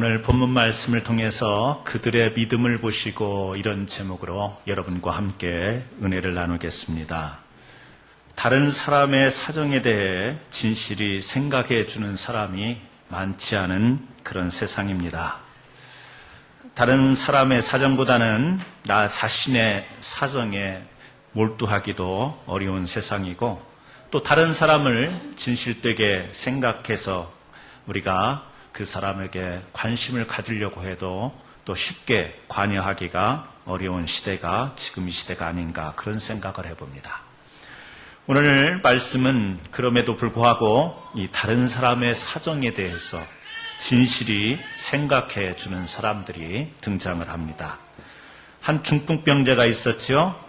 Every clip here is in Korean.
오늘 본문 말씀을 통해서 그들의 믿음을 보시고 이런 제목으로 여러분과 함께 은혜를 나누겠습니다. 다른 사람의 사정에 대해 진실이 생각해 주는 사람이 많지 않은 그런 세상입니다. 다른 사람의 사정보다는 나 자신의 사정에 몰두하기도 어려운 세상이고, 또 다른 사람을 진실되게 생각해서 우리가 그 사람에게 관심을 가지려고 해도 또 쉽게 관여하기가 어려운 시대가 지금 이 시대가 아닌가, 그런 생각을 해봅니다. 오늘 말씀은 그럼에도 불구하고 이 다른 사람의 사정에 대해서 진실이 생각해 주는 사람들이 등장을 합니다. 한 중풍병자가 있었죠.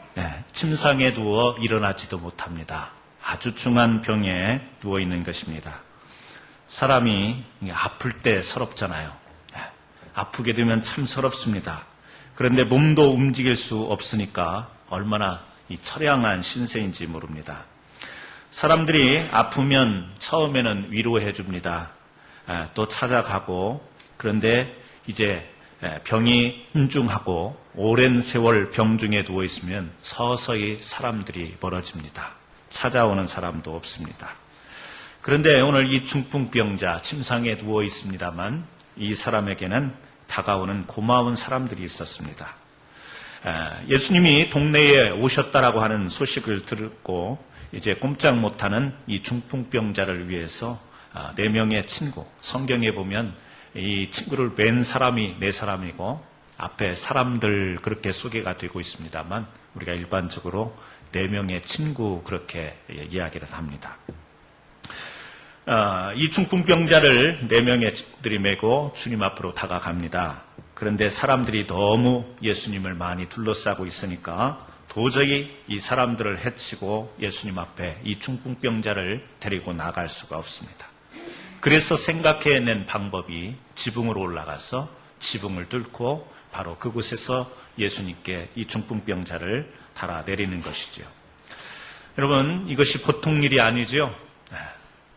침상에 누워 일어나지도 못합니다. 아주 중한 병에 누워 있는 것입니다. 사람이 아플 때 서럽잖아요. 아프게 되면 참 서럽습니다. 그런데 몸도 움직일 수 없으니까 얼마나 이 처량한 신세인지 모릅니다. 사람들이 아프면 처음에는 위로해 줍니다. 또 찾아가고, 그런데 이제 병이 힘중하고 오랜 세월 병중에 누워 있으면 서서히 사람들이 멀어집니다. 찾아오는 사람도 없습니다. 그런데 오늘 이 중풍병자 침상에 누워 있습니다만 이 사람에게는 다가오는 고마운 사람들이 있었습니다. 예수님이 동네에 오셨다라고 하는 소식을 듣고 이제 꼼짝 못하는 이 중풍병자를 위해서 4명의 친구, 성경에 보면 이 친구를 뵌 사람이 4사람이고 앞에 사람들 그렇게 소개가 되고 있습니다만 우리가 일반적으로 4명의 친구 그렇게 이야기를 합니다. 이 중풍병자를 4명의 친구들이 메고 주님 앞으로 다가갑니다. 그런데 사람들이 너무 예수님을 많이 둘러싸고 있으니까 도저히 이 사람들을 해치고 예수님 앞에 이 중풍병자를 데리고 나갈 수가 없습니다. 그래서 생각해낸 방법이 지붕으로 올라가서 지붕을 뚫고 바로 그곳에서 예수님께 이 중풍병자를 달아내리는 것이죠. 여러분, 이것이 보통 일이 아니죠.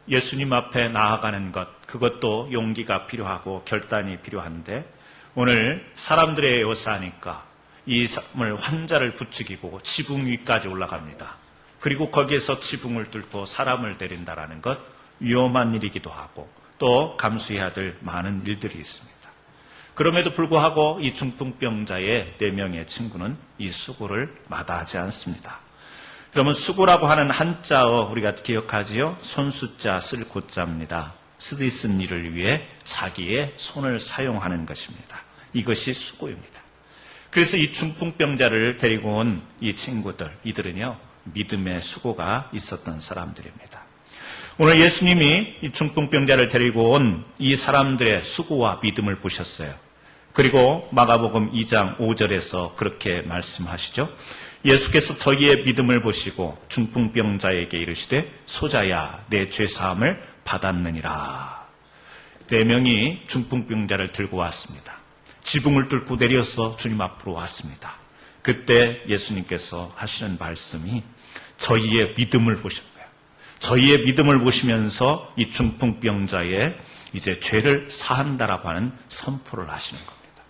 예수님 앞에 나아가는 것, 그것도 용기가 필요하고 결단이 필요한데 오늘 사람들의 요사하니까 이 사람을 환자를 부추기고 지붕 위까지 올라갑니다. 그리고 거기에서 지붕을 뚫고 사람을 데린다라는 것, 위험한 일이기도 하고 또 감수해야 될 많은 일들이 있습니다. 그럼에도 불구하고 이 중풍병자의 4명의 친구는 이 수고를 마다하지 않습니다. 그러면 수고라고 하는 한자어 우리가 기억하지요? 손수자 쓸 고자입니다. 쓰디쓴 일을 위해 자기의 손을 사용하는 것입니다. 이것이 수고입니다. 그래서 이 중풍병자를 데리고 온 이 친구들, 이들은요 믿음의 수고가 있었던 사람들입니다. 오늘 예수님이 이 중풍병자를 데리고 온 이 사람들의 수고와 믿음을 보셨어요. 그리고 마가복음 2장 5절에서 그렇게 말씀하시죠. 예수께서 저희의 믿음을 보시고 중풍병자에게 이르시되 소자야 내 죄사함을 받았느니라. 4명이 중풍병자를 들고 왔습니다. 지붕을 뚫고 내려서 주님 앞으로 왔습니다. 그때 예수님께서 하시는 말씀이 저희의 믿음을 보신 거예요. 저희의 믿음을 보시면서 이 중풍병자의 이제 죄를 사한다라고 하는 선포를 하시는 겁니다.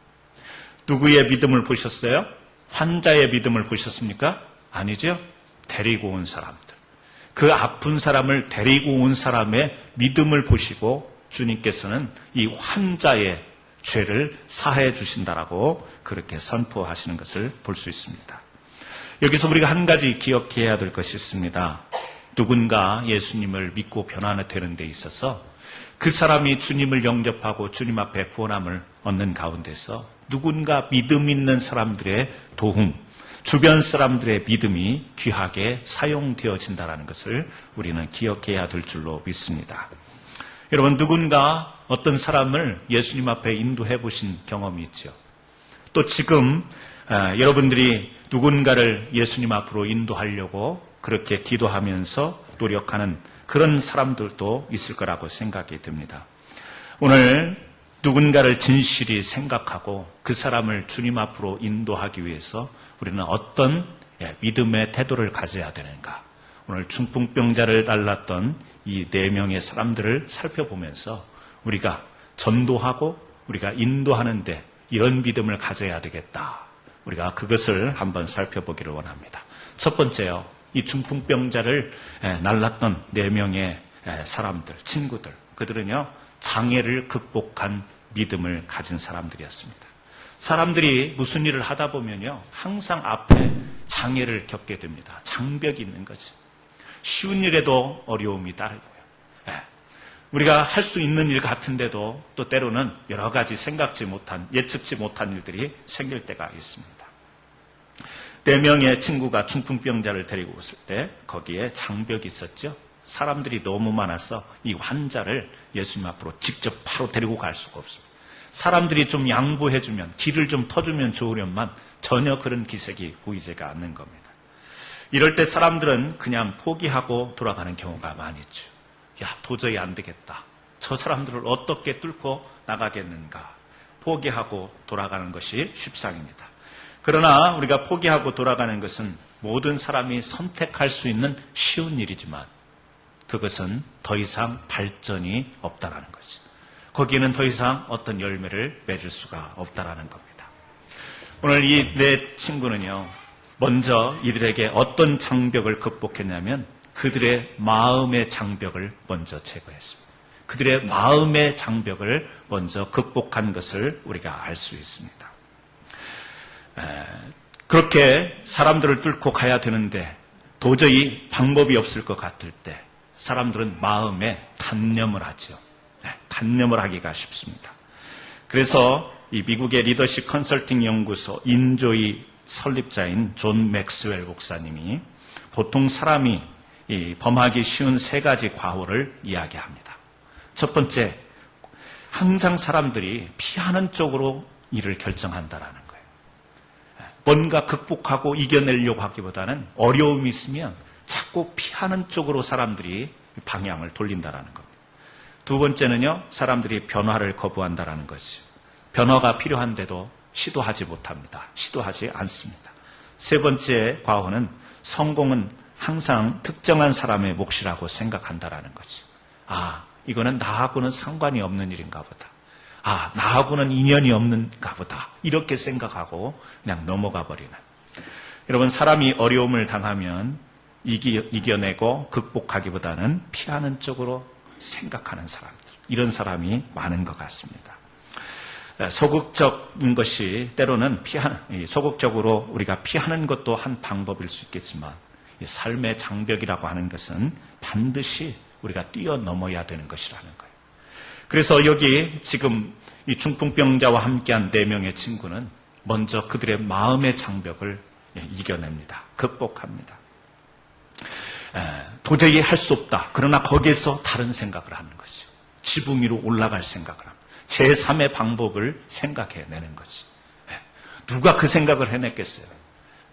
누구의 믿음을 보셨어요? 환자의 믿음을 보셨습니까? 아니죠. 데리고 온 사람들. 그 아픈 사람을 데리고 온 사람의 믿음을 보시고 주님께서는 이 환자의 죄를 사해 주신다라고 그렇게 선포하시는 것을 볼 수 있습니다. 여기서 우리가 한 가지 기억해야 될 것이 있습니다. 누군가 예수님을 믿고 변화되는 데 있어서 그 사람이 주님을 영접하고 주님 앞에 구원함을 얻는 가운데서 누군가 믿음 있는 사람들의 도움, 주변 사람들의 믿음이 귀하게 사용되어진다는 것을 우리는 기억해야 될 줄로 믿습니다. 여러분, 누군가 어떤 사람을 예수님 앞에 인도해 보신 경험이 있죠. 또 지금 여러분들이 누군가를 예수님 앞으로 인도하려고 그렇게 기도하면서 노력하는 그런 사람들도 있을 거라고 생각이 듭니다. 오늘 누군가를 진실히 생각하고 그 사람을 주님 앞으로 인도하기 위해서 우리는 어떤 믿음의 태도를 가져야 되는가? 오늘 중풍병자를 달랐던 이 4명의 사람들을 살펴보면서 우리가 전도하고 우리가 인도하는데 이런 믿음을 가져야 되겠다. 우리가 그것을 한번 살펴보기를 원합니다. 첫 번째요. 이 중풍병자를 날랐던 4명의 사람들, 친구들. 그들은요, 장애를 극복한 믿음을 가진 사람들이었습니다. 사람들이 무슨 일을 하다 보면요, 항상 앞에 장애를 겪게 됩니다. 장벽이 있는 거죠. 쉬운 일에도 어려움이 따르고요. 우리가 할 수 있는 일 같은데도 또 때로는 여러 가지 생각지 못한, 예측지 못한 일들이 생길 때가 있습니다. 4명의 친구가 중풍병자를 데리고 왔을 때 거기에 장벽이 있었죠. 사람들이 너무 많아서 이 환자를 예수님 앞으로 직접 바로 데리고 갈 수가 없습니다. 사람들이 좀 양보해주면, 길을 좀 터주면 좋으련만 전혀 그런 기색이 보이지가 않는 겁니다. 이럴 때 사람들은 그냥 포기하고 돌아가는 경우가 많이 있죠. 야, 도저히 안 되겠다. 저 사람들을 어떻게 뚫고 나가겠는가. 포기하고 돌아가는 것이 쉽상입니다. 그러나 우리가 포기하고 돌아가는 것은 모든 사람이 선택할 수 있는 쉬운 일이지만 그것은 더 이상 발전이 없다라는 거죠. 거기에는 더 이상 어떤 열매를 맺을 수가 없다라는 겁니다. 오늘 이 4 친구는요, 먼저 이들에게 어떤 장벽을 극복했냐면 그들의 마음의 장벽을 먼저 제거했습니다. 그들의 마음의 장벽을 먼저 극복한 것을 우리가 알 수 있습니다. 그렇게 사람들을 뚫고 가야 되는데 도저히 방법이 없을 것 같을 때 사람들은 마음에 단념을 하죠. 단념을 하기가 쉽습니다. 그래서 이 미국의 리더십 컨설팅 연구소 인조이 설립자인 존 맥스웰 목사님이 보통 사람이 범하기 쉬운 3가지 과오를 이야기합니다. 첫 번째, 항상 사람들이 피하는 쪽으로 일을 결정한다라는 거예요. 뭔가 극복하고 이겨내려고 하기보다는 어려움이 있으면 자꾸 피하는 쪽으로 사람들이 방향을 돌린다라는 겁니다. 두 번째는요, 사람들이 변화를 거부한다라는 거죠. 변화가 필요한데도 시도하지 못합니다. 시도하지 않습니다. 세 번째 과오는 성공은 항상 특정한 사람의 몫이라고 생각한다라는 거죠. 아, 이거는 나하고는 상관이 없는 일인가 보다. 아, 나하고는 인연이 없는가 보다. 이렇게 생각하고 그냥 넘어가 버리는. 여러분, 사람이 어려움을 당하면 이겨내고 극복하기보다는 피하는 쪽으로 생각하는 사람들. 이런 사람이 많은 것 같습니다. 소극적인 것이 때로는 소극적으로 우리가 피하는 것도 한 방법일 수 있겠지만 삶의 장벽이라고 하는 것은 반드시 우리가 뛰어넘어야 되는 것이라는 거예요. 그래서 여기 지금 이 중풍병자와 함께한 4명의 친구는 먼저 그들의 마음의 장벽을 이겨냅니다. 극복합니다. 도저히 할 수 없다. 그러나 거기에서 다른 생각을 하는 거죠. 지붕 위로 올라갈 생각을 합니다. 제3의 방법을 생각해내는 거지. 누가 그 생각을 해냈겠어요?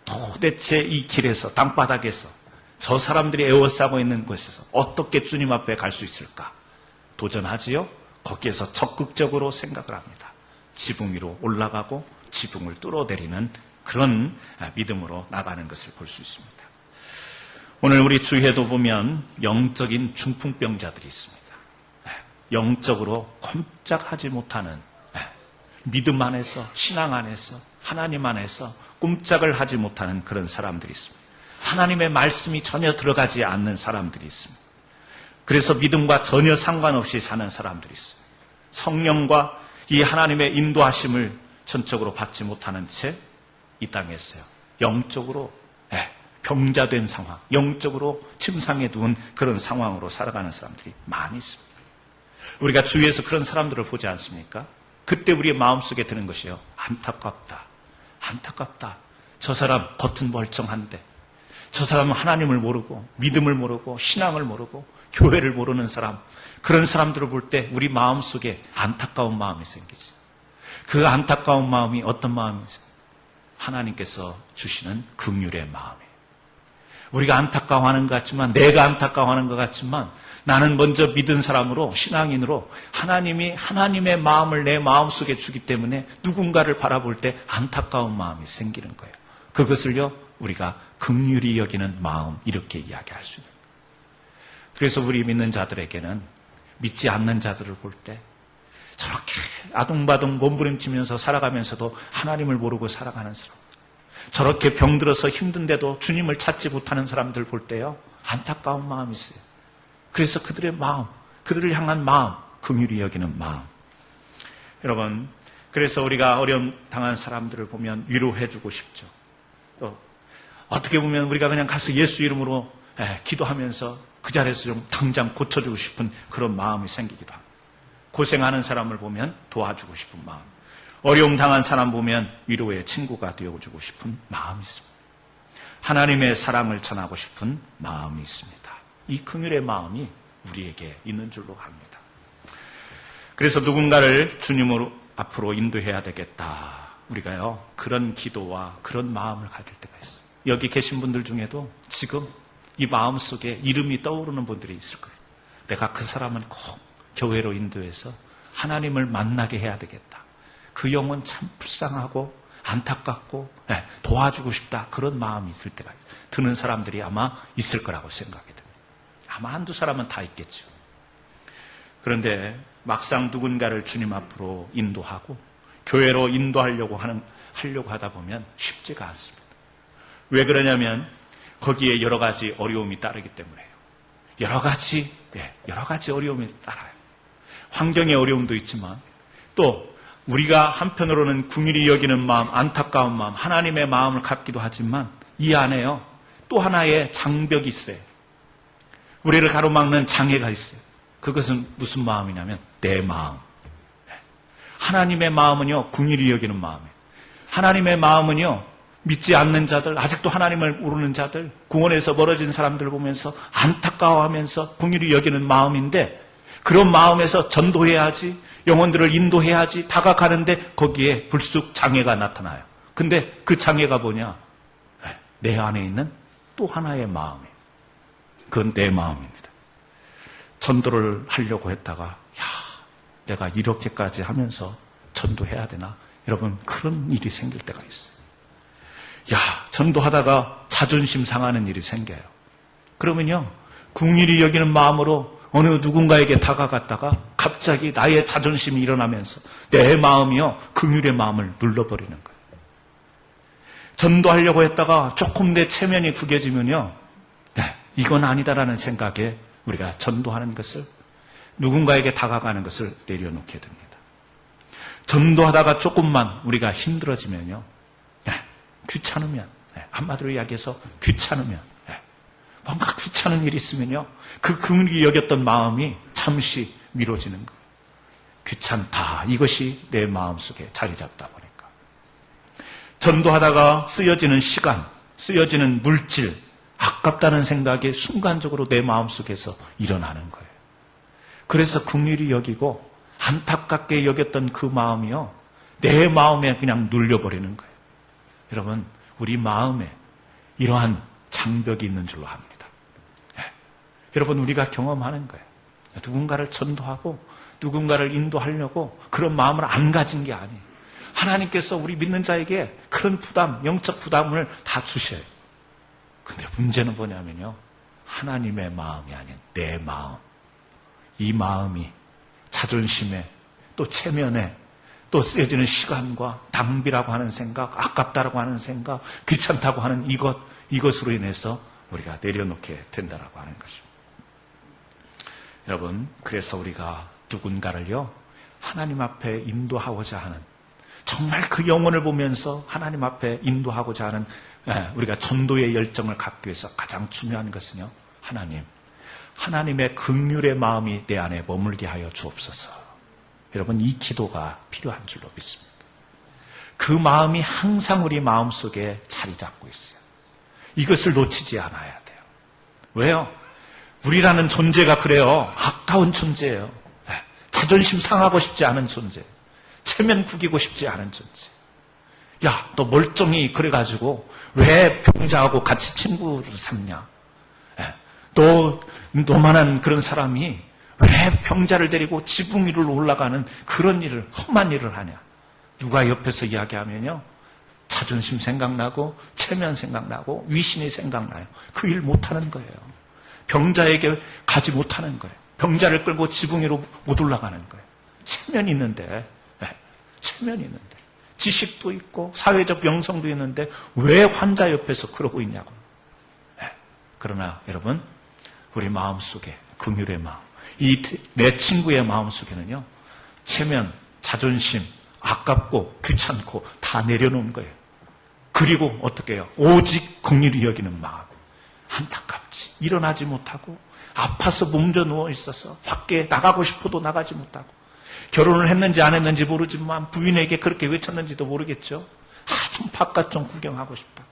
도대체 이 길에서, 땅바닥에서 저 사람들이 에워싸고 있는 곳에서 어떻게 주님 앞에 갈 수 있을까? 도전하지요? 거기에서 적극적으로 생각을 합니다. 지붕 위로 올라가고 지붕을 뚫어내리는 그런 믿음으로 나가는 것을 볼 수 있습니다. 오늘 우리 주위에도 보면 영적인 중풍병자들이 있습니다. 영적으로 꼼짝하지 못하는 믿음 안에서, 신앙 안에서, 하나님 안에서 꼼짝을 하지 못하는 그런 사람들이 있습니다. 하나님의 말씀이 전혀 들어가지 않는 사람들이 있습니다. 그래서 믿음과 전혀 상관없이 사는 사람들이 있습니다. 성령과 이 하나님의 인도하심을 전적으로 받지 못하는 채 이 땅에 있어요. 영적으로 병자된 상황, 영적으로 침상에 누운 그런 상황으로 살아가는 사람들이 많이 있습니다. 우리가 주위에서 그런 사람들을 보지 않습니까? 그때 우리의 마음속에 드는 것이요. 안타깝다. 안타깝다. 저 사람 겉은 멀쩡한데 저 사람은 하나님을 모르고 믿음을 모르고 신앙을 모르고 교회를 모르는 사람, 그런 사람들을 볼 때 우리 마음속에 안타까운 마음이 생기지. 그 안타까운 마음이 어떤 마음이세요? 하나님께서 주시는 긍휼의 마음이에요. 우리가 안타까워하는 것 같지만, 내가 안타까워하는 것 같지만 나는 먼저 믿은 사람으로, 신앙인으로 하나님이 하나님의 마음을 내 마음속에 주기 때문에 누군가를 바라볼 때 안타까운 마음이 생기는 거예요. 그것을요, 우리가 긍휼히 여기는 마음, 이렇게 이야기할 수 있는 거예요. 그래서 우리 믿는 자들에게는 믿지 않는 자들을 볼 때 저렇게 아둥바둥 몸부림치면서 살아가면서도 하나님을 모르고 살아가는 사람, 저렇게 병들어서 힘든데도 주님을 찾지 못하는 사람들 볼 때요, 안타까운 마음이 있어요. 그래서 그들의 마음, 그들을 향한 마음, 긍휼히 여기는 마음. 여러분, 그래서 우리가 어려움 당한 사람들을 보면 위로해주고 싶죠. 어떻게 보면 우리가 그냥 가서 예수 이름으로 기도하면서 그 자리에서 좀 당장 고쳐주고 싶은 그런 마음이 생기기도 합니다. 고생하는 사람을 보면 도와주고 싶은 마음, 어려움 당한 사람 보면 위로의 친구가 되어주고 싶은 마음이 있습니다. 하나님의 사랑을 전하고 싶은 마음이 있습니다. 이 긍휼의 마음이 우리에게 있는 줄로 압니다. 그래서 누군가를 주님으로 앞으로 인도해야 되겠다. 우리가요, 그런 기도와 그런 마음을 가질 때가 있어요. 여기 계신 분들 중에도 지금 이 마음 속에 이름이 떠오르는 분들이 있을 거예요. 내가 그 사람을 꼭 교회로 인도해서 하나님을 만나게 해야 되겠다. 그 영혼 참 불쌍하고 안타깝고 도와주고 싶다. 그런 마음이 들 때가 있어요. 드는 사람들이 아마 있을 거라고 생각이 됩니다. 아마 한두 사람은 다 있겠죠. 그런데 막상 누군가를 주님 앞으로 인도하고 교회로 인도하려고 하다 보면 쉽지가 않습니다. 왜 그러냐면 거기에 여러 가지 어려움이 따르기 때문에요. 여러 가지 어려움이 따라요. 환경의 어려움도 있지만 또 우리가 한편으로는 긍휼히 여기는 마음, 안타까운 마음, 하나님의 마음을 갖기도 하지만 이 안에요, 또 하나의 장벽이 있어요. 우리를 가로막는 장애가 있어요. 그것은 무슨 마음이냐면 내 마음. 하나님의 마음은요, 긍휼히 여기는 마음이에요. 하나님의 마음은요, 믿지 않는 자들, 아직도 하나님을 모르는 자들, 구원에서 멀어진 사람들을 보면서 안타까워하면서 긍휼히 여기는 마음인데, 그런 마음에서 전도해야지, 영혼들을 인도해야지 다가가는데 거기에 불쑥 장애가 나타나요. 근데 그 장애가 뭐냐? 내 안에 있는 또 하나의 마음이에요. 그건 내 마음입니다. 전도를 하려고 했다가 내가 이렇게까지 하면서 전도해야 되나? 여러분, 그런 일이 생길 때가 있어요. 전도하다가 자존심 상하는 일이 생겨요. 그러면요, 긍휼히 여기는 마음으로 어느 누군가에게 다가갔다가 갑자기 나의 자존심이 일어나면서 내 마음이요, 긍휼의 마음을 눌러버리는 거예요. 전도하려고 했다가 조금 내 체면이 구겨지면요, 이건 아니다라는 생각에 우리가 전도하는 것을, 누군가에게 다가가는 것을 내려놓게 됩니다. 전도하다가 조금만 우리가 힘들어지면요, 귀찮으면, 한마디로 이야기해서 귀찮으면, 뭔가 귀찮은 일이 있으면요, 그 긍휼히 여겼던 마음이 잠시 미뤄지는 거예요. 귀찮다, 이것이 내 마음속에 자리 잡다 보니까. 전도하다가 쓰여지는 시간, 쓰여지는 물질, 아깝다는 생각이 순간적으로 내 마음속에서 일어나는 거예요. 그래서 긍휼히 여기고 안타깝게 여겼던 그 마음이요, 내 마음에 그냥 눌려버리는 거예요. 여러분, 우리 마음에 이러한 장벽이 있는 줄로 압니다. 여러분, 우리가 경험하는 거예요. 누군가를 전도하고 누군가를 인도하려고 그런 마음을 안 가진 게 아니에요. 하나님께서 우리 믿는 자에게 그런 부담, 영적 부담을 다 주셔요. 근데 문제는 뭐냐면요, 하나님의 마음이 아닌 내 마음. 이 마음이 자존심에, 또 체면에, 또 쓰여지는 시간과 낭비라고 하는 생각, 아깝다라고 하는 생각, 귀찮다고 하는 이것으로 인해서 우리가 내려놓게 된다라고 하는 것입니다. 여러분, 그래서 우리가 누군가를요, 하나님 앞에 인도하고자 하는, 정말 그 영혼을 보면서 하나님 앞에 인도하고자 하는 우리가 전도의 열정을 갖기 위해서 가장 중요한 것은요, 하나님의 긍휼의 마음이 내 안에 머물게 하여 주옵소서. 여러분, 이 기도가 필요한 줄로 믿습니다. 그 마음이 항상 우리 마음속에 자리 잡고 있어요. 이것을 놓치지 않아야 돼요. 왜요? 우리라는 존재가 그래요. 아까운 존재예요. 자존심 상하고 싶지 않은 존재. 체면 구기고 싶지 않은 존재. 야, 너 멀쩡히 그래가지고 왜 병자하고 같이 친구를 삼냐? 너만한 그런 사람이 왜 병자를 데리고 지붕 위로 올라가는 그런 일을, 험한 일을 하냐? 누가 옆에서 이야기하면요, 자존심 생각나고 체면 생각나고 위신이 생각나요. 그 일 못하는 거예요. 병자에게 가지 못하는 거예요. 병자를 끌고 지붕 위로 못 올라가는 거예요. 체면이 있는데, 체면이 있는데, 지식도 있고 사회적 명성도 있는데 왜 환자 옆에서 그러고 있냐고. 그러나 여러분, 우리 마음속에 긍휼의 마음, 이 내 친구의 마음속에는요, 체면, 자존심, 아깝고 귀찮고 다 내려놓은 거예요. 그리고 어떻게 해요? 오직 긍휼히 여기는 마음. 안타깝지. 일어나지 못하고 아파서 몸져 누워 있어서 밖에 나가고 싶어도 나가지 못하고, 결혼을 했는지 안 했는지 모르지만 부인에게 그렇게 외쳤는지도 모르겠죠. 좀 바깥 좀 구경하고 싶다.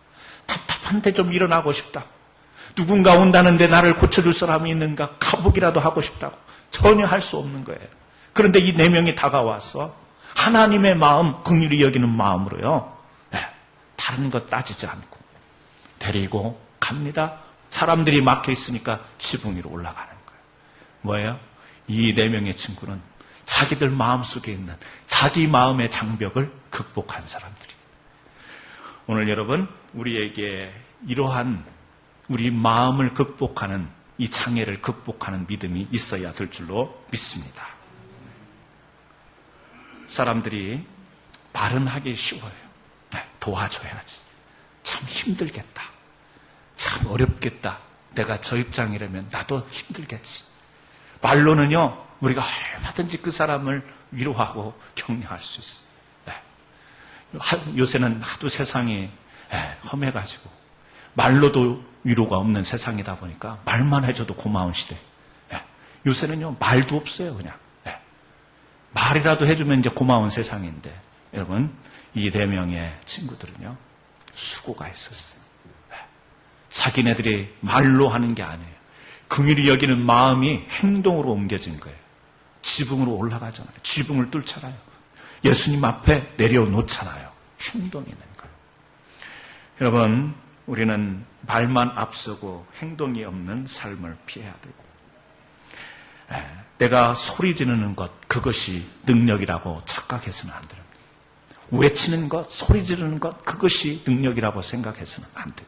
답답한데 좀 일어나고 싶다. 누군가 온다는데 나를 고쳐줄 사람이 있는가 가보기라도 하고 싶다고. 전혀 할 수 없는 거예요. 그런데 이 4명이 다가와서 하나님의 마음, 긍휼히 여기는 마음으로요, 다른 것 따지지 않고 데리고 갑니다. 사람들이 막혀 있으니까 지붕 위로 올라가는 거예요. 뭐예요? 이 4명의 친구는 자기들 마음속에 있는 자기 마음의 장벽을 극복한 사람들이. 오늘 여러분, 우리에게 이러한 우리 마음을 극복하는 이 장애를 극복하는 믿음이 있어야 될 줄로 믿습니다. 사람들이 말은 하기 쉬워요. 도와줘야지. 참 힘들겠다. 참 어렵겠다. 내가 저 입장이라면 나도 힘들겠지. 말로는요, 우리가 얼마든지 그 사람을 위로하고 격려할 수 있어요. 요새는 하도 세상이 험해가지고 말로도 위로가 없는 세상이다 보니까 말만 해줘도 고마운 시대. 요새는요, 말도 없어요. 그냥 말이라도 해주면 이제 고마운 세상인데, 여러분, 이 4명의 친구들은요, 수고가 있었어요. 자기네들이 말로 하는 게 아니에요. 긍휼히 여기는 마음이 행동으로 옮겨진 거예요. 지붕으로 올라가잖아요. 지붕을 뚫잖아요. 예수님 앞에 내려놓잖아요. 행동이 있는 거예요. 여러분, 우리는 말만 앞서고 행동이 없는 삶을 피해야 되고, 내가 소리 지르는 것, 그것이 능력이라고 착각해서는 안 됩니다. 외치는 것, 소리 지르는 것, 그것이 능력이라고 생각해서는 안 됩니다.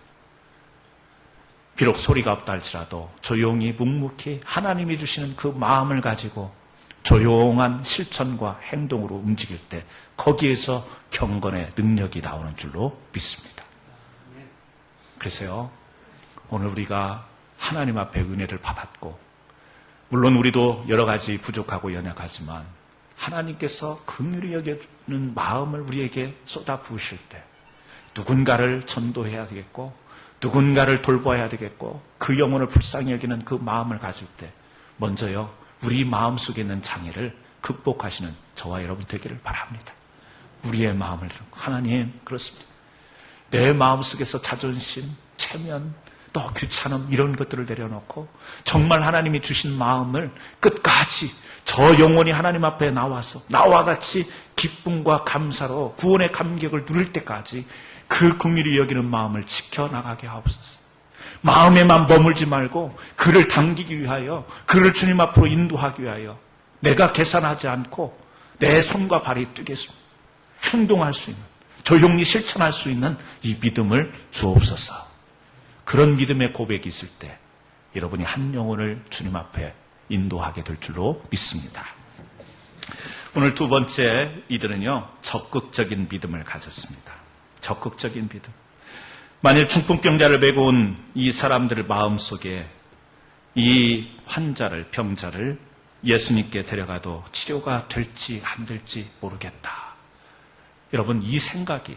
비록 소리가 없다 할지라도 조용히 묵묵히 하나님이 주시는 그 마음을 가지고 조용한 실천과 행동으로 움직일 때 거기에서 경건의 능력이 나오는 줄로 믿습니다. 그래서요, 오늘 우리가 하나님 앞에 은혜를 받았고, 물론 우리도 여러 가지 부족하고 연약하지만 하나님께서 긍휼히 여겨주는 마음을 우리에게 쏟아 부으실 때 누군가를 전도해야 되겠고, 누군가를 돌봐야 되겠고, 그 영혼을 불쌍히 여기는 그 마음을 가질 때 먼저요, 우리 마음속에 있는 장애를 극복하시는 저와 여러분 되기를 바랍니다. 우리의 마음을 하나님, 그렇습니다. 내 마음속에서 자존심, 체면, 또 귀찮음, 이런 것들을 내려놓고 정말 하나님이 주신 마음을 끝까지 저 영혼이 하나님 앞에 나와서 나와 같이 기쁨과 감사로 구원의 감격을 누릴 때까지 그 긍휼히 여기는 마음을 지켜나가게 하옵소서. 마음에만 머물지 말고 그를 당기기 위하여, 그를 주님 앞으로 인도하기 위하여 내가 계산하지 않고 내 손과 발이 뛰겠습니다. 행동할 수 있는, 조용히 실천할 수 있는 이 믿음을 주옵소서. 그런 믿음의 고백이 있을 때 여러분이 한 영혼을 주님 앞에 인도하게 될 줄로 믿습니다. 오늘 두 번째 이들은요, 적극적인 믿음을 가졌습니다. 적극적인 믿음. 만일 중풍병자를 메고 온 이 사람들의 마음속에 이 환자를, 병자를 예수님께 데려가도 치료가 될지 안 될지 모르겠다. 여러분, 이 생각이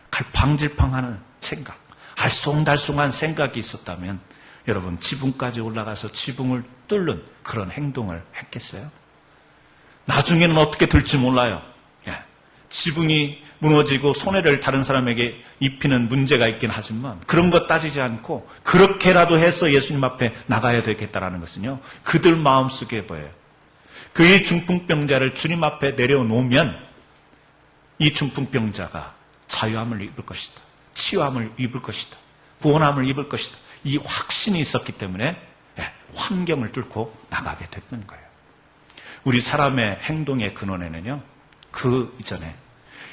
갈팡질팡하는 생각, 알쏭달쏭한 생각이 있었다면 여러분, 지붕까지 올라가서 지붕을 뚫는 그런 행동을 했겠어요? 나중에는 어떻게 될지 몰라요. 지붕이 무너지고 손해를 다른 사람에게 입히는 문제가 있긴 하지만 그런 것 따지지 않고 그렇게라도 해서 예수님 앞에 나가야 되겠다라는 것은요, 그들 마음속에 보여요. 그의 중풍병자를 주님 앞에 내려놓으면 이 중풍병자가 자유함을 입을 것이다. 치유함을 입을 것이다. 구원함을 입을 것이다. 이 확신이 있었기 때문에 환경을 뚫고 나가게 됐던 거예요. 우리 사람의 행동의 근원에는요, 그 이전에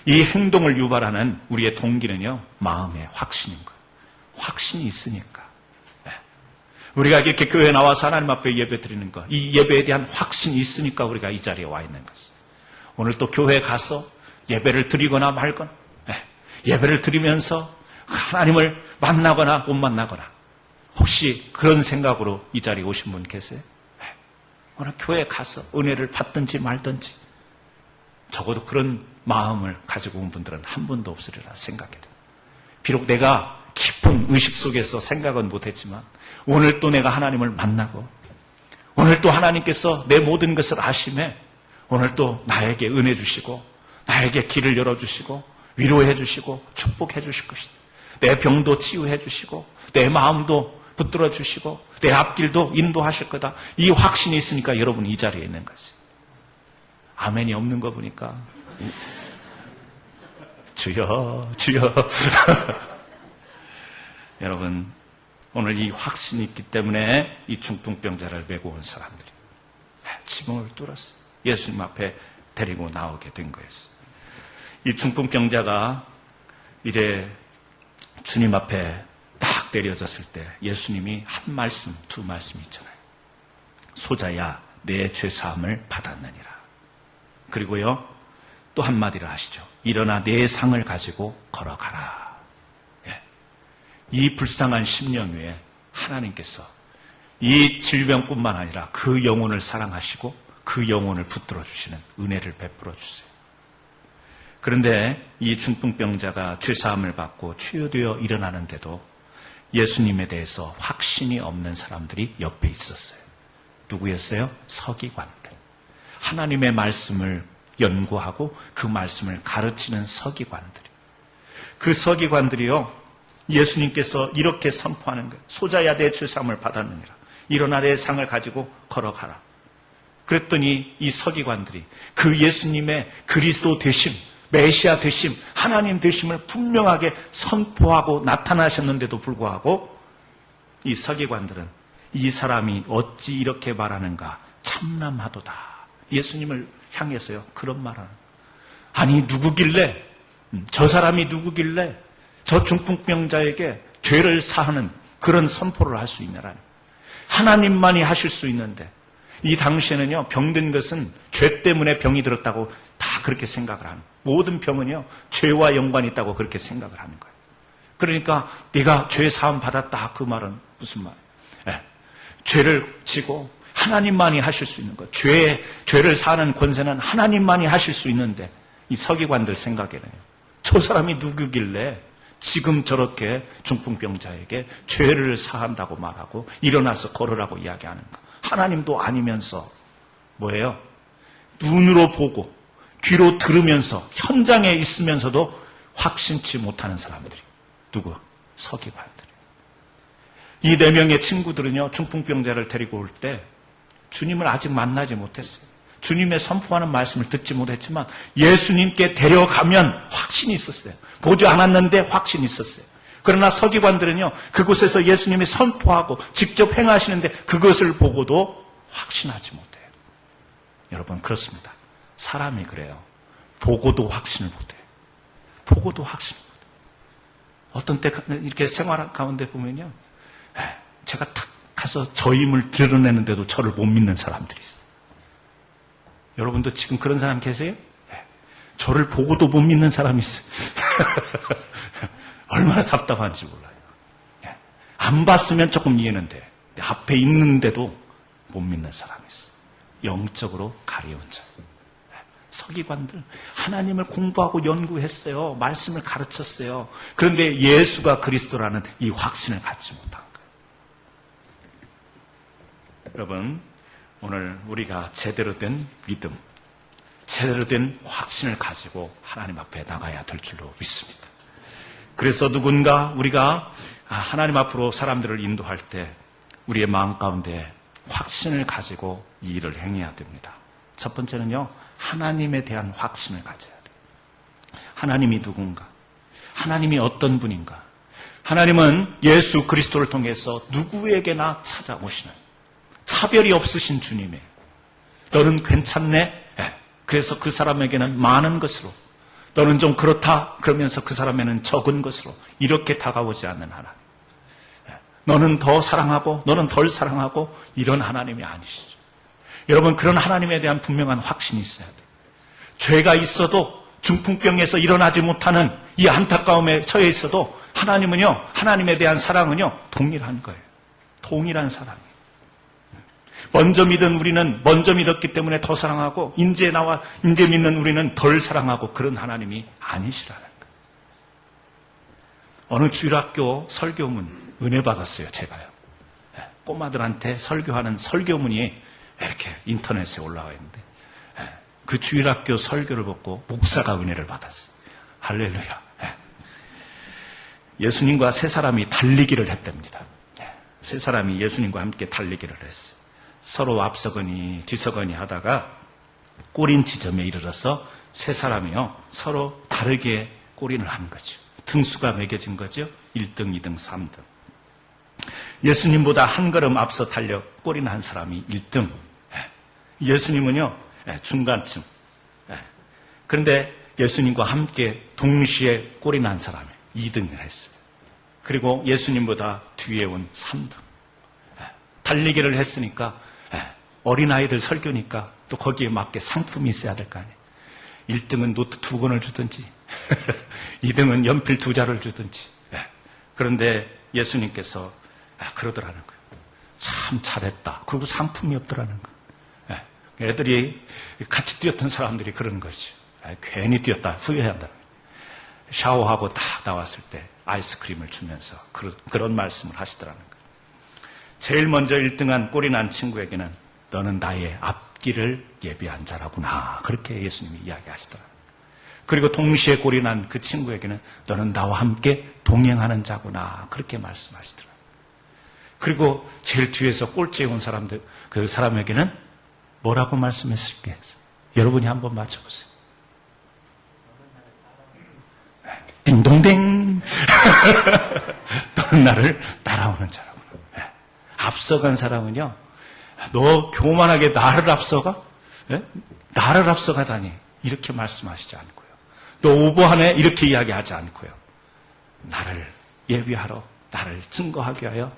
이 행동을 유발하는 우리의 동기는요, 마음의 확신인 거예요. 확신이 있으니까. 우리가 이렇게 교회에 나와서 하나님 앞에 예배 드리는 것, 이 예배에 대한 확신이 있으니까 우리가 이 자리에 와 있는 것이에요. 오늘 또 교회에 가서 예배를 드리거나 말거나, 예배를 드리면서 하나님을 만나거나 못 만나거나, 혹시 그런 생각으로 이 자리에 오신 분 계세요? 오늘 교회에 가서 은혜를 받든지 말든지, 적어도 그런 마음을 가지고 온 분들은 한 분도 없으리라 생각이 됩니다. 비록 내가 깊은 의식 속에서 생각은 못했지만 오늘 또 내가 하나님을 만나고, 오늘 또 하나님께서 내 모든 것을 아심에 오늘 또 나에게 은혜 주시고, 나에게 길을 열어주시고, 위로해 주시고, 축복해 주실 것이다. 내 병도 치유해 주시고, 내 마음도 붙들어 주시고, 내 앞길도 인도하실 거다. 이 확신이 있으니까 여러분 이 자리에 있는 거지. 아멘이 없는 거 보니까 주여 주여. 여러분, 오늘 이 확신이 있기 때문에 이 중풍병자를 메고 온 사람들이 지붕을 뚫었어요. 예수님 앞에 데리고 나오게 된 거였어요. 이 중풍병자가 이제 주님 앞에 딱 내려졌을 때 예수님이 한 말씀, 두 말씀 있잖아요. 소자야, 내 죄사함을 받았느니라. 그리고요, 또 한마디를 하시죠. 일어나 내 상을 가지고 걸어가라. 예. 이 불쌍한 심령위에 하나님께서 이 질병뿐만 아니라 그 영혼을 사랑하시고 그 영혼을 붙들어 주시는 은혜를 베풀어 주세요. 그런데 이 중풍병자가 죄사함을 받고 치유되어 일어나는데도 예수님에 대해서 확신이 없는 사람들이 옆에 있었어요. 누구였어요? 서기관들. 하나님의 말씀을 연구하고 그 말씀을 가르치는 서기관들이. 그 서기관들이요, 예수님께서 이렇게 선포하는 거예요. 소자야, 내 죄사함을 받았느니라. 일어나 내 상을 가지고 걸어가라. 그랬더니 이 서기관들이 그 예수님의 그리스도 되심, 메시아 되심, 하나님 되심을 분명하게 선포하고 나타나셨는데도 불구하고 이 서기관들은 이 사람이 어찌 이렇게 말하는가 참남하도다. 예수님을 향해서요, 그런 말을. 아니, 누구길래, 저 사람이 누구길래 저 중풍병자에게 죄를 사하는 그런 선포를 할 수 있느라니. 하나님만이 하실 수 있는데, 이 당시에는요, 병든 것은 죄 때문에 병이 들었다고 다 그렇게 생각을 하는 거예요. 모든 병은요, 죄와 연관이 있다고 그렇게 생각을 하는 거예요. 그러니까 네가 죄 사함 받았다, 그 말은 무슨 말이에요? 네. 죄를 지고 하나님만이 하실 수 있는 것. 죄를 사는 권세는 하나님만이 하실 수 있는데, 이 서기관들 생각에는요, 저 사람이 누구길래 지금 저렇게 중풍병자에게 죄를 사한다고 말하고 일어나서 걸으라고 이야기하는가. 하나님도 아니면서 뭐예요? 눈으로 보고 귀로 들으면서 현장에 있으면서도 확신치 못하는 사람들이 누구? 서기관들이. 이 4명의 친구들은요, 중풍병자를 데리고 올 때 주님을 아직 만나지 못했어요. 주님의 선포하는 말씀을 듣지 못했지만 예수님께 데려가면 확신이 있었어요. 보지 않았는데 확신이 있었어요. 그러나 서기관들은요, 그곳에서 예수님이 선포하고 직접 행하시는데 그것을 보고도 확신하지 못해요. 여러분, 그렇습니다. 사람이 그래요. 보고도 확신을 못해요. 보고도 확신을 못해요. 어떤 때 이렇게 생활 가운데 보면요, 제가 탁 가서 저 힘을 드러내는데도 저를 못 믿는 사람들이 있어요. 여러분도 지금 그런 사람 계세요? 저를 보고도 못 믿는 사람이 있어요. 얼마나 답답한지 몰라요. 안 봤으면 조금 이해는 돼. 앞에 있는데도 못 믿는 사람이 있어요. 영적으로 가려운 자. 서기관들, 하나님을 공부하고 연구했어요. 말씀을 가르쳤어요. 그런데 예수가 그리스도라는 이 확신을 갖지 못한 거예요. 여러분, 오늘 우리가 제대로 된 믿음, 제대로 된 확신을 가지고 하나님 앞에 나가야 될 줄로 믿습니다. 그래서 누군가 우리가 하나님 앞으로 사람들을 인도할 때 우리의 마음 가운데 확신을 가지고 이 일을 행해야 됩니다. 첫 번째는요, 하나님에 대한 확신을 가져야 돼요. 하나님이 누군가? 하나님이 어떤 분인가? 하나님은 예수 그리스도를 통해서 누구에게나 찾아오시는 차별이 없으신 주님이에요. 너는 괜찮네? 그래서 그 사람에게는 많은 것으로, 너는 좀 그렇다 그러면서 그 사람에는 적은 것으로 이렇게 다가오지 않는 하나님. 너는 더 사랑하고 너는 덜 사랑하고 이런 하나님이 아니시죠. 여러분, 그런 하나님에 대한 분명한 확신이 있어야 돼요. 죄가 있어도 중풍병에서 일어나지 못하는 이 안타까움에 처해 있어도 하나님은요, 하나님에 대한 사랑은요, 동일한 거예요. 동일한 사랑이에요. 먼저 믿은 우리는 먼저 믿었기 때문에 더 사랑하고, 이제 믿는 우리는 덜 사랑하고, 그런 하나님이 아니시라는 거예요. 어느 주일학교 설교문 은혜 받았어요, 제가요. 꼬마들한테 설교하는 설교문이 이렇게 인터넷에 올라와 있는데, 그 주일학교 설교를 듣고 목사가 은혜를 받았어요. 할렐루야. 예수님과 세 사람이 달리기를 했답니다. 세 사람이 예수님과 함께 달리기를 했어요. 서로 앞서거니 뒤서거니 하다가 꼬린 지점에 이르러서 세 사람이요, 서로 다르게 꼬린을 한 거죠. 등수가 매겨진 거죠. 1등, 2등, 3등. 예수님보다 한 걸음 앞서 달려 꼬린 한 사람이 1등. 예수님은요, 중간층. 그런데 예수님과 함께 동시에 꼬린 한 사람이 2등을 했어요. 그리고 예수님보다 뒤에 온 3등. 달리기를 했으니까, 어린아이들 설교니까 또 거기에 맞게 상품이 있어야 될 거 아니에요. 1등은 노트 2권을 주든지 2등은 연필 2자를 주든지. 그런데 예수님께서 그러더라는 거예요. 참 잘했다. 그리고 상품이 없더라는 거예요. 애들이 같이 뛰었던 사람들이 그러는 거죠. 괜히 뛰었다 후회한다. 샤워하고 딱 나왔을 때 아이스크림을 주면서 그런 말씀을 하시더라는 거예요. 제일 먼저 1등한 꼴이 난 친구에게는 너는 나의 앞길을 예비한 자라구나, 그렇게 예수님이 이야기하시더라고요. 그리고 동시에 꼴이 난 그 친구에게는 너는 나와 함께 동행하는 자구나, 그렇게 말씀하시더라고요. 그리고 제일 뒤에서 꼴찌에 온 사람들, 그 사람에게는 뭐라고 말씀했을까 해서 여러분이 한번 맞춰보세요. 띵동댕. 너는 나를 따라오는 자라구나. 앞서간 사람은요, 너 교만하게 나를 앞서가? 나를 앞서가다니, 이렇게 말씀하시지 않고요. 너 오버하네, 이렇게 이야기하지 않고요. 나를 예비하러, 나를 증거하기 위하여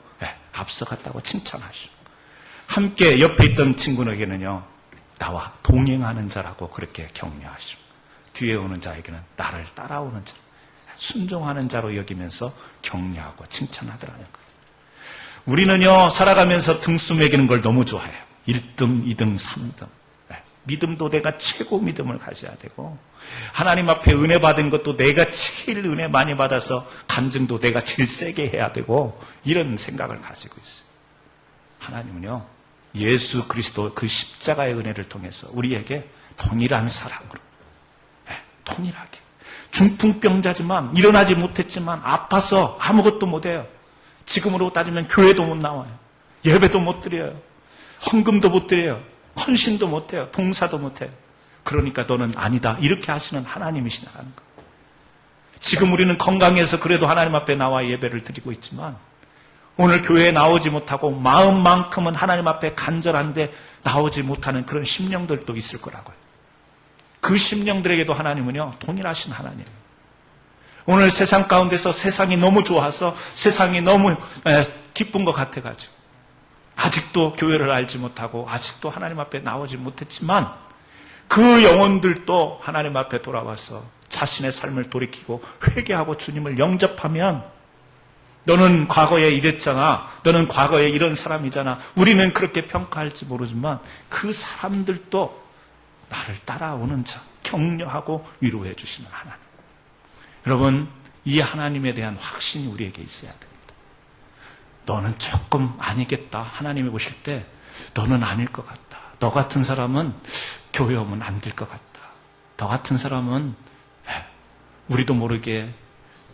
앞서갔다고 칭찬하시고, 함께 옆에 있던 친구에게는요, 나와 동행하는 자라고 그렇게 격려하시고, 뒤에 오는 자에게는 나를 따라오는 자, 순종하는 자로 여기면서 격려하고 칭찬하더라는 거예요. 우리는요, 살아가면서 등수 매기는 걸 너무 좋아해요. 1등, 2등, 3등. 믿음도 내가 최고 믿음을 가져야 되고, 하나님 앞에 은혜 받은 것도 내가 제일 은혜 많이 받아서 간증도 내가 제일 세게 해야 되고, 이런 생각을 가지고 있어요. 하나님은요, 예수 그리스도 그 십자가의 은혜를 통해서 우리에게 동일한 사랑으로, 동일하게, 중풍병자지만 일어나지 못했지만 아파서 아무것도 못해요. 지금으로 따지면 교회도 못 나와요. 예배도 못 드려요. 헌금도 못 드려요. 헌신도 못 해요. 봉사도 못 해요. 그러니까 너는 아니다, 이렇게 하시는 하나님이시라는 거예요. 지금 우리는 건강해서 그래도 하나님 앞에 나와 예배를 드리고 있지만, 오늘 교회에 나오지 못하고 마음만큼은 하나님 앞에 간절한데 나오지 못하는 그런 심령들도 있을 거라고요. 그 심령들에게도 하나님은요, 동일하신 하나님이에요. 오늘 세상 가운데서 세상이 너무 좋아서 세상이 너무 기쁜 것 같아가지고 아직도 교회를 알지 못하고 아직도 하나님 앞에 나오지 못했지만, 그 영혼들도 하나님 앞에 돌아와서 자신의 삶을 돌이키고 회개하고 주님을 영접하면, 너는 과거에 이랬잖아, 너는 과거에 이런 사람이잖아, 우리는 그렇게 평가할지 모르지만 그 사람들도 나를 따라오는 자, 격려하고 위로해 주시는 하나님. 여러분, 이 하나님에 대한 확신이 우리에게 있어야 됩니다. 너는 조금 아니겠다, 하나님이 보실 때 너는 아닐 것 같다, 너 같은 사람은 교회 오면 안 될 것 같다, 너 같은 사람은 우리도 모르게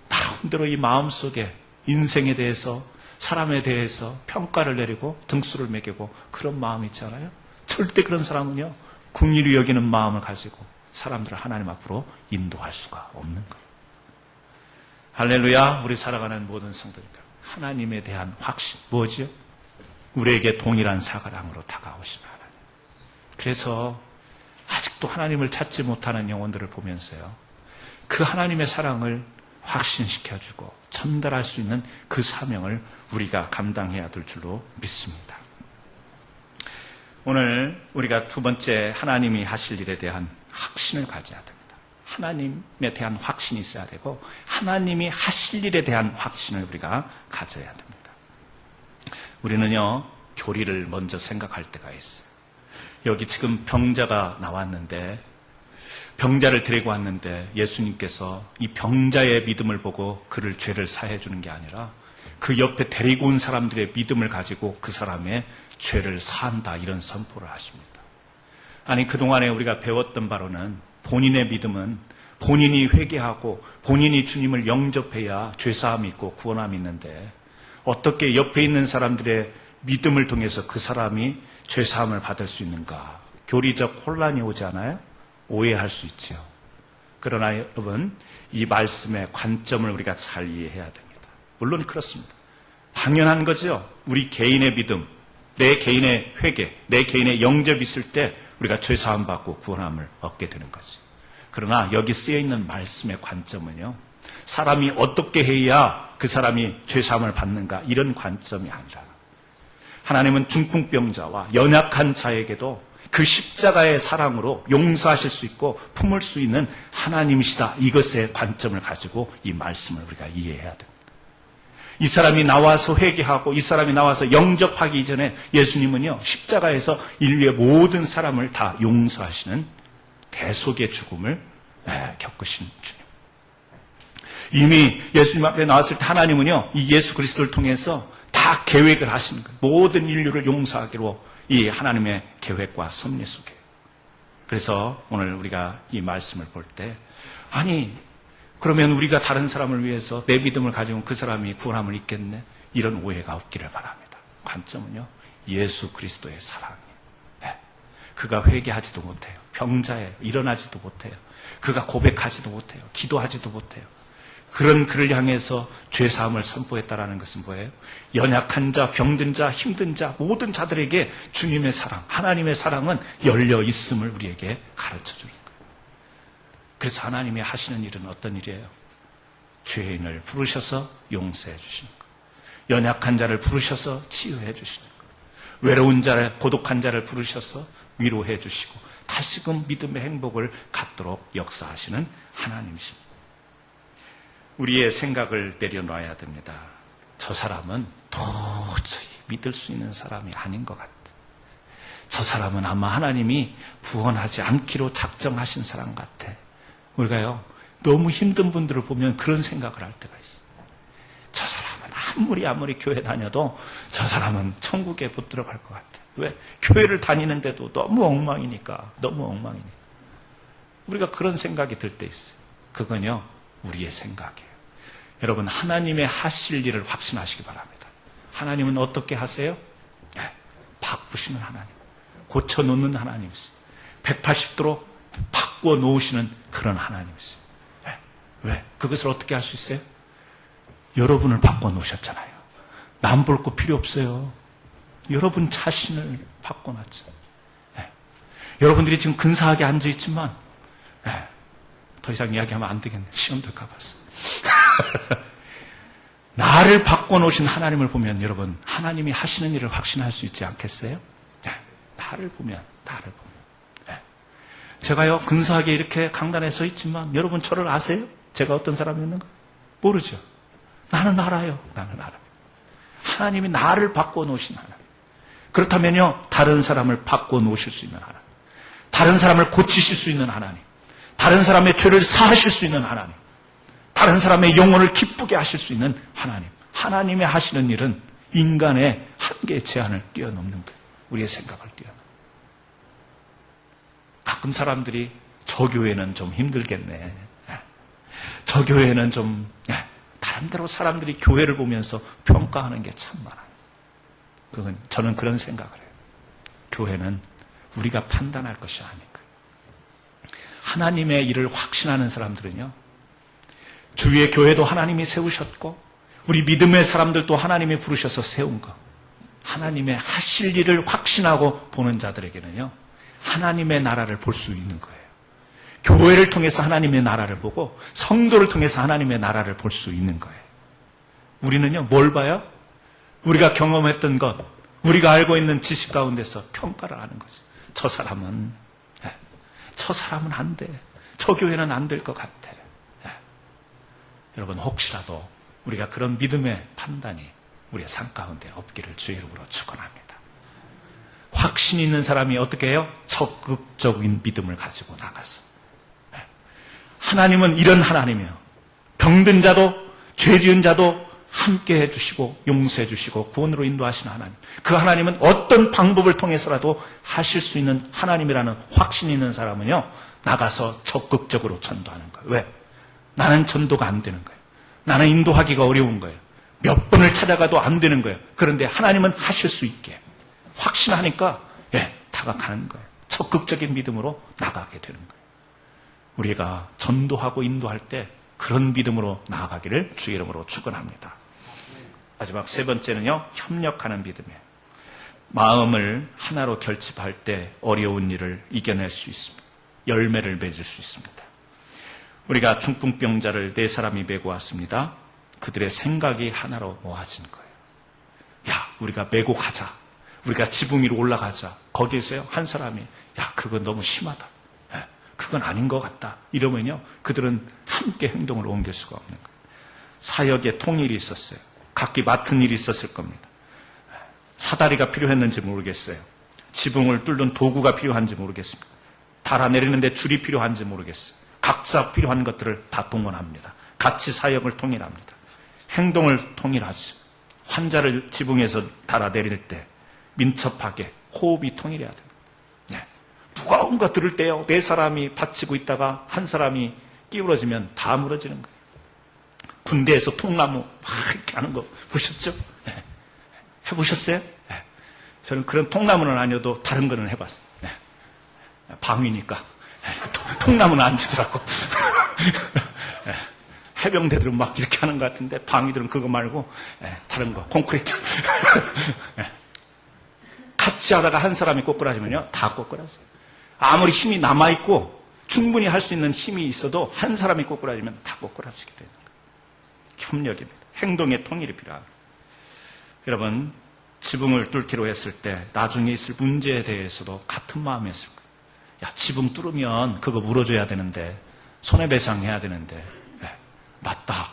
나름대로 이 마음속에 인생에 대해서, 사람에 대해서 평가를 내리고 등수를 매기고 그런 마음이 있잖아요. 절대 그런 사람은요, 긍휼히 여기는 마음을 가지고 사람들을 하나님 앞으로 인도할 수가 없는 거예요. 할렐루야. 우리 살아가는 모든 성도님들, 하나님에 대한 확신, 뭐지요? 우리에게 동일한 사랑으로 다가오시는 하나님. 그래서 아직도 하나님을 찾지 못하는 영혼들을 보면서요, 그 하나님의 사랑을 확신시켜주고 전달할 수 있는 그 사명을 우리가 감당해야 될 줄로 믿습니다. 오늘 우리가 두 번째 하나님이 하실 일에 대한 확신을 가져야 됩니다. 하나님에 대한 확신이 있어야 되고 하나님이 하실 일에 대한 확신을 우리가 가져야 됩니다. 우리는요, 교리를 먼저 생각할 때가 있어요. 여기 지금 병자가 나왔는데, 병자를 데리고 왔는데 예수님께서 이 병자의 믿음을 보고 그를 죄를 사해 주는 게 아니라 그 옆에 데리고 온 사람들의 믿음을 가지고 그 사람의 죄를 사한다, 이런 선포를 하십니다. 아니, 그동안에 우리가 배웠던 바로는 본인의 믿음은 본인이 회개하고 본인이 주님을 영접해야 죄사함이 있고 구원함이 있는데, 어떻게 옆에 있는 사람들의 믿음을 통해서 그 사람이 죄사함을 받을 수 있는가? 교리적 혼란이 오지 않아요? 오해할 수 있죠. 그러나 여러분, 이 말씀의 관점을 우리가 잘 이해해야 됩니다. 물론 그렇습니다. 당연한 거죠. 우리 개인의 믿음, 내 개인의 회개, 내 개인의 영접이 있을 때 우리가 죄사함 받고 구원함을 얻게 되는 거지. 그러나 여기 쓰여 있는 말씀의 관점은요, 사람이 어떻게 해야 그 사람이 죄사함을 받는가, 이런 관점이 아니라 하나님은 중풍병자와 연약한 자에게도 그 십자가의 사랑으로 용서하실 수 있고 품을 수 있는 하나님이시다, 이것의 관점을 가지고 이 말씀을 우리가 이해해야 됩니다. 이 사람이 나와서 회개하고 이 사람이 나와서 영접하기 이전에 예수님은요, 십자가에서 인류의 모든 사람을 다 용서하시는 대속의 죽음을 겪으신 주님. 이미 예수님 앞에 나왔을 때 하나님은요, 이 예수 그리스도를 통해서 다 계획을 하시는 거예요. 모든 인류를 용서하기로 이 하나님의 계획과 섭리 속에. 그래서 오늘 우리가 이 말씀을 볼 때, 아니, 그러면 우리가 다른 사람을 위해서 내 믿음을 가지고 그 사람이 구원함을 입겠네? 이런 오해가 없기를 바랍니다. 관점은요, 예수 그리스도의 사랑이에요. 그가 회개하지도 못해요. 병자예요. 일어나지도 못해요. 그가 고백하지도 못해요. 기도하지도 못해요. 그런 그를 향해서 죄사함을 선포했다라는 것은 뭐예요? 연약한 자, 병든 자, 힘든 자, 모든 자들에게 주님의 사랑, 하나님의 사랑은 열려 있음을 우리에게 가르쳐주는 거예요. 그래서 하나님이 하시는 일은 어떤 일이에요? 죄인을 부르셔서 용서해 주시는 거예요. 연약한 자를 부르셔서 치유해 주시는 거예요. 외로운 자를, 고독한 자를 부르셔서 위로해 주시고 다시금 믿음의 행복을 갖도록 역사하시는 하나님이십니다. 우리의 생각을 내려놔야 됩니다. 저 사람은 도저히 믿을 수 있는 사람이 아닌 것 같다. 저 사람은 아마 하나님이 구원하지 않기로 작정하신 사람 같아. 우리가요, 너무 힘든 분들을 보면 그런 생각을 할 때가 있어요. 저 사람은 아무리 교회 다녀도 저 사람은 천국에 못 들어갈 것 같아. 왜? 교회를 다니는데도 너무 엉망이니까. 우리가 그런 생각이 들 때 있어요. 그건요, 우리의 생각이에요. 여러분, 하나님의 하실 일을 확신하시기 바랍니다. 하나님은 어떻게 하세요? 바꾸시는 하나님, 고쳐놓는 하나님이세요. 180도로 바꾸어 놓으시는 그런 하나님이세요. 왜? 그것을 어떻게 할 수 있어요? 여러분을 바꿔 놓으셨잖아요. 남 볼 거 필요 없어요. 여러분 자신을 바꿔놨죠. 여러분들이 지금 근사하게 앉아있지만 더 이상 이야기하면 안 되겠네. 시험 될까 봐서. 나를 바꿔놓으신 하나님을 보면 여러분, 하나님이 하시는 일을 확신할 수 있지 않겠어요? 나를 보면. 제가요, 근사하게 이렇게 강단에 서 있지만 여러분 저를 아세요? 제가 어떤 사람이었는가? 모르죠. 나는 알아요. 하나님이 나를 바꿔놓으신 하나님. 그렇다면요, 다른 사람을 바꿔놓으실 수 있는 하나님, 다른 사람을 고치실 수 있는 하나님, 다른 사람의 죄를 사하실 수 있는 하나님, 다른 사람의 영혼을 기쁘게 하실 수 있는 하나님. 하나님이 하시는 일은 인간의 한계의 제한을 뛰어넘는 거예요. 우리의 생각을 뛰어넘는. 가끔 사람들이 저 교회는 좀 힘들겠네. 저 교회는 좀 다른 데로 사람들이 교회를 보면서 평가하는 게 참 많아요. 저는 그런 생각을 해요. 교회는 우리가 판단할 것이 아니고 하나님의 일을 확신하는 사람들은요, 주위의 교회도 하나님이 세우셨고 우리 믿음의 사람들도 하나님이 부르셔서 세운 것, 하나님의 하실 일을 확신하고 보는 자들에게는요, 하나님의 나라를 볼 수 있는 거예요. 교회를 통해서 하나님의 나라를 보고 성도를 통해서 하나님의 나라를 볼 수 있는 거예요. 우리는요, 뭘 봐요? 우리가 경험했던 것, 우리가 알고 있는 지식 가운데서 평가를 하는 거죠. 저 사람은 저 사람은 안 돼. 저 교회는 안 될 것 같아. 여러분, 혹시라도 우리가 그런 믿음의 판단이 우리의 삶 가운데 없기를 주의 이름으로 축원합니다. 확신 있는 사람이 어떻게 해요? 적극적인 믿음을 가지고 나가서. 하나님은 이런 하나님이에요. 병든 자도 죄 지은 자도 함께 해주시고 용서해 주시고 구원으로 인도하시는 하나님. 그 하나님은 어떤 방법을 통해서라도 하실 수 있는 하나님이라는 확신 있는 사람은요, 나가서 적극적으로 전도하는 거예요. 왜? 나는 전도가 안 되는 거예요. 나는 인도하기가 어려운 거예요. 몇 번을 찾아가도 안 되는 거예요. 그런데 하나님은 하실 수 있게 확신하니까 다가가는 거예요. 적극적인 믿음으로 나가게 되는 거예요. 우리가 전도하고 인도할 때 그런 믿음으로 나아가기를 주의 이름으로 축원합니다. 마지막 세 번째는요, 협력하는 믿음이에요. 마음을 하나로 결집할 때 어려운 일을 이겨낼 수 있습니다. 열매를 맺을 수 있습니다. 우리가 중풍병자를 4사람이 메고 왔습니다. 그들의 생각이 하나로 모아진 거예요. 야, 우리가 메고 가자. 우리가 지붕 위로 올라가자. 거기에서요, 한 사람이 야, 그건 너무 심하다. 그건 아닌 것 같다. 이러면요, 그들은 함께 행동을 옮길 수가 없는 거예요. 사역에 통일이 있었어요. 각기 맡은 일이 있었을 겁니다. 사다리가 필요했는지 모르겠어요. 지붕을 뚫는 도구가 필요한지 모르겠습니다. 달아내리는데 줄이 필요한지 모르겠어요. 각자 필요한 것들을 다 동원합니다. 같이 사역을 통일합니다. 행동을 통일하죠. 환자를 지붕에서 달아내릴 때 민첩하게 호흡이 통일해야 됩니다. 무거운 거 들을 때요, 4사람이 받치고 있다가 한 사람이 끼우러지면 다 무너지는 거예요. 군대에서 통나무 막 이렇게 하는 거 보셨죠? 해보셨어요? 저는 그런 통나무는 아니어도 다른 거는 해봤어요. 방위니까 통나무는 안 주더라고. 해병대들은 막 이렇게 하는 것 같은데 방위들은 그거 말고 다른 거, 콘크리트. 같이 하다가 한 사람이 꼬꾸라지면요, 다 꼬꾸라져요. 아무리 힘이 남아있고 충분히 할 수 있는 힘이 있어도 한 사람이 꼬꾸라지면 다 꼬꾸라지게 되는 거예요. 협력입니다. 행동의 통일이 필요합니다. 여러분, 지붕을 뚫기로 했을 때 나중에 있을 문제에 대해서도 같은 마음이었을 거예요. 야, 지붕 뚫으면 그거 물어줘야 되는데, 손해배상해야 되는데, 맞다,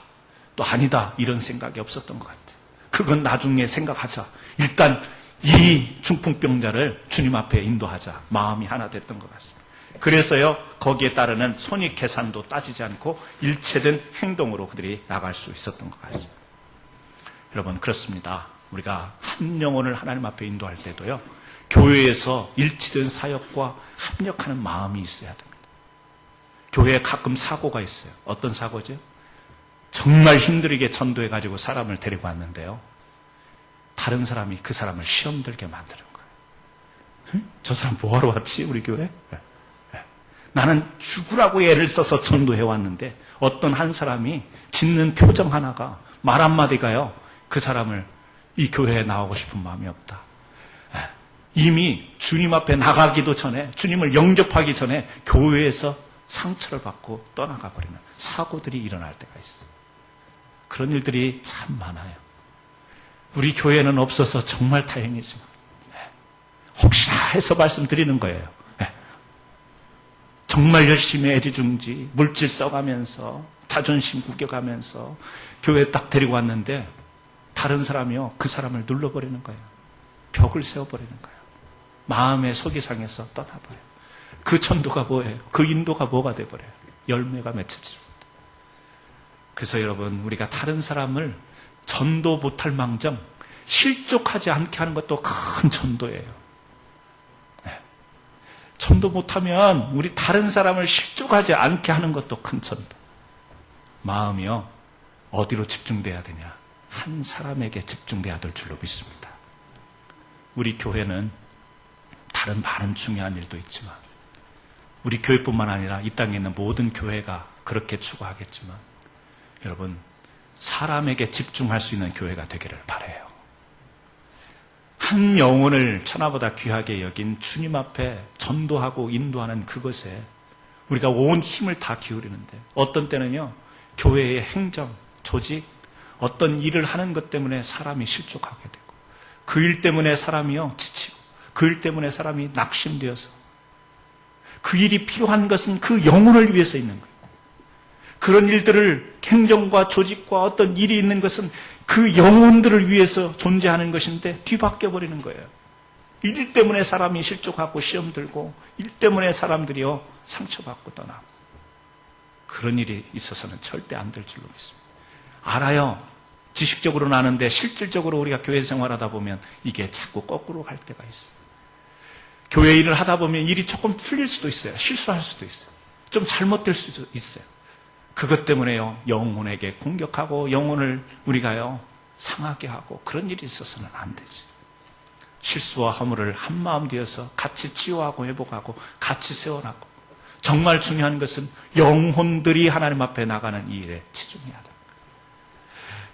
또 아니다, 이런 생각이 없었던 것 같아요. 그건 나중에 생각하자. 일단 이 중풍병자를 주님 앞에 인도하자. 마음이 하나 됐던 것 같습니다. 그래서요, 거기에 따르는 손익 계산도 따지지 않고 일체된 행동으로 그들이 나갈 수 있었던 것 같습니다. 여러분, 그렇습니다. 우리가 한 영혼을 하나님 앞에 인도할 때도요, 교회에서 일치된 사역과 협력하는 마음이 있어야 됩니다. 교회에 가끔 사고가 있어요. 어떤 사고죠? 정말 힘들게 전도해가지고 사람을 데리고 왔는데요, 다른 사람이 그 사람을 시험 들게 만드는 거예요. 응? 저 사람 뭐하러 왔지, 우리 교회? 나는 죽으라고 애를 써서 전도해왔는데 어떤 한 사람이 짓는 표정 하나가, 말 한마디가요, 그 사람을 이 교회에 나오고 싶은 마음이 없다. 이미 주님 앞에 나가기도 전에, 주님을 영접하기 전에 교회에서 상처를 받고 떠나가 버리는 사고들이 일어날 때가 있어요. 그런 일들이 참 많아요. 우리 교회는 없어서 정말 다행이지만 혹시나 해서 말씀드리는 거예요. 정말 열심히 애지중지 물질 써가면서 자존심 구겨가면서 교회에 딱 데리고 왔는데 다른 사람이요, 그 사람을 눌러버리는 거예요. 벽을 세워버리는 거예요. 마음의 속이 상해서 떠나버려요. 그 전도가 뭐예요? 그 인도가 뭐가 돼버려요? 열매가 맺혀집니다. 그래서 여러분, 우리가 다른 사람을 전도 못할 망정 실족하지 않게 하는 것도 큰 전도예요. 전도 못하면 우리 다른 사람을 실족하지 않게 하는 것도 큰 전도. 마음이요, 어디로 집중돼야 되냐? 한 사람에게 집중돼야 될 줄로 믿습니다. 우리 교회는 다른 많은 중요한 일도 있지만, 우리 교회뿐만 아니라 이 땅에 있는 모든 교회가 그렇게 추구하겠지만, 여러분, 사람에게 집중할 수 있는 교회가 되기를 바라요. 한 영혼을 천하보다 귀하게 여긴 주님 앞에 전도하고 인도하는 그것에 우리가 온 힘을 다 기울이는데, 어떤 때는요, 교회의 행정, 조직, 어떤 일을 하는 것 때문에 사람이 실족하게 되고, 그 일 때문에 사람이요, 지치고, 그 일 때문에 사람이 낙심되어서, 그 일이 필요한 것은 그 영혼을 위해서 있는 거예요. 그런 일들을 행정과 조직과 어떤 일이 있는 것은 그 영혼들을 위해서 존재하는 것인데 뒤바뀌어 버리는 거예요. 일 때문에 사람이 실족하고 시험 들고 일 때문에 사람들이요 상처받고 떠나고 그런 일이 있어서는 절대 안 될 줄로 믿습니다. 알아요. 지식적으로는 아는데 실질적으로 우리가 교회 생활하다 보면 이게 자꾸 거꾸로 갈 때가 있어요. 교회 일을 하다 보면 일이 조금 틀릴 수도 있어요. 실수할 수도 있어요. 좀 잘못될 수도 있어요. 그것 때문에요 영혼에게 공격하고 영혼을 우리가요 상하게 하고 그런 일이 있어서는 안 되지. 실수와 허물을 한마음 되어서 같이 치유하고 회복하고 같이 세워나고 정말 중요한 것은 영혼들이 하나님 앞에 나가는 이 일에 치중해야 합니다.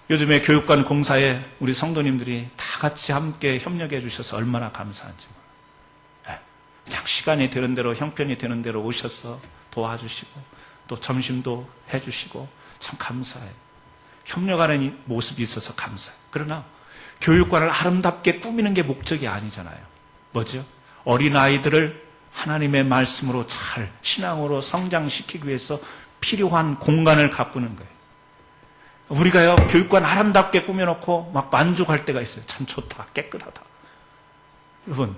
요즘에 교육관 공사에 우리 성도님들이 다 같이 함께 협력해 주셔서 얼마나 감사한지 몰라요. 그냥 시간이 되는 대로 형편이 되는 대로 오셔서 도와주시고 또 점심도 해주시고 참 감사해요. 협력하는 이 모습이 있어서 감사해요. 그러나 교육관을 아름답게 꾸미는 게 목적이 아니잖아요. 뭐죠? 어린아이들을 하나님의 말씀으로 잘 신앙으로 성장시키기 위해서 필요한 공간을 가꾸는 거예요. 우리가요 교육관 아름답게 꾸며놓고 막 만족할 때가 있어요. 참 좋다, 깨끗하다. 여러분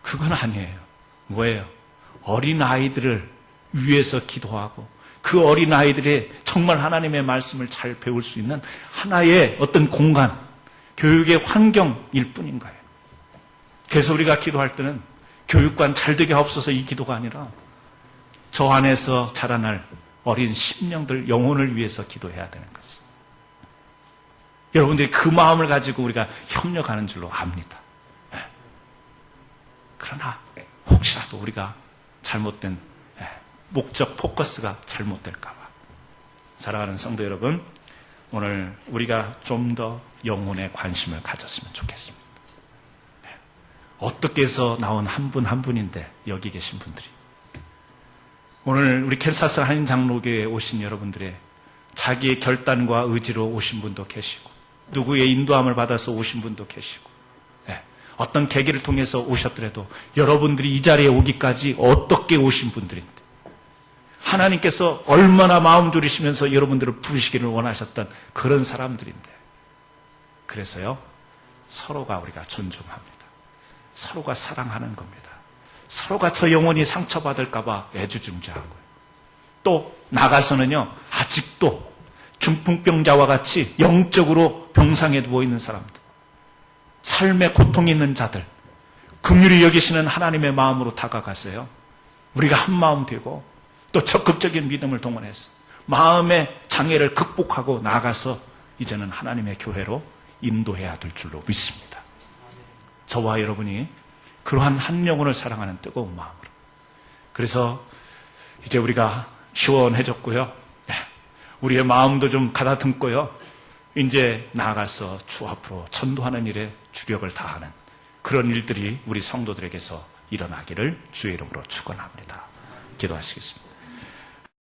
그건 아니에요. 뭐예요? 어린아이들을 위해서 기도하고 그 어린아이들의 정말 하나님의 말씀을 잘 배울 수 있는 하나의 어떤 공간, 교육의 환경일 뿐인 거예요. 그래서 우리가 기도할 때는 교육관 잘 되게 하옵소서 이 기도가 아니라 저 안에서 자라날 어린 심령들 영혼을 위해서 기도해야 되는 거죠. 여러분들이 그 마음을 가지고 우리가 협력하는 줄로 압니다. 네. 그러나 혹시라도 우리가 잘못된 목적 포커스가 잘못될까 봐. 사랑하는 성도 여러분, 오늘 우리가 좀 더 영혼에 관심을 가졌으면 좋겠습니다. 어떻게 해서 나온 한 분 한 분인데 여기 계신 분들이 오늘 우리 캔사스 한인 장로교회에 오신 여러분들의 자기의 결단과 의지로 오신 분도 계시고 누구의 인도함을 받아서 오신 분도 계시고 어떤 계기를 통해서 오셨더라도 여러분들이 이 자리에 오기까지 어떻게 오신 분들인데 하나님께서 얼마나 마음 졸이시면서 여러분들을 부르시기를 원하셨던 그런 사람들인데 그래서요 서로가 우리가 존중합니다. 서로가 사랑하는 겁니다. 서로가 저 영혼이 상처받을까 봐 애주중재하고요. 또 나가서는요 아직도 중풍병자와 같이 영적으로 병상에 누워있는 사람들, 삶에 고통이 있는 자들, 긍휼히 여기시는 하나님의 마음으로 다가가세요. 우리가 한 마음 되고 또 적극적인 믿음을 동원해서 마음의 장애를 극복하고 나가서 이제는 하나님의 교회로 인도해야 될 줄로 믿습니다. 저와 여러분이 그러한 한 영혼을 사랑하는 뜨거운 마음으로. 그래서 이제 우리가 시원해졌고요. 우리의 마음도 좀 가다듬고요. 이제 나아가서 주 앞으로 전도하는 일에 주력을 다하는 그런 일들이 우리 성도들에게서 일어나기를 주의 이름으로 축원합니다. 기도하시겠습니다.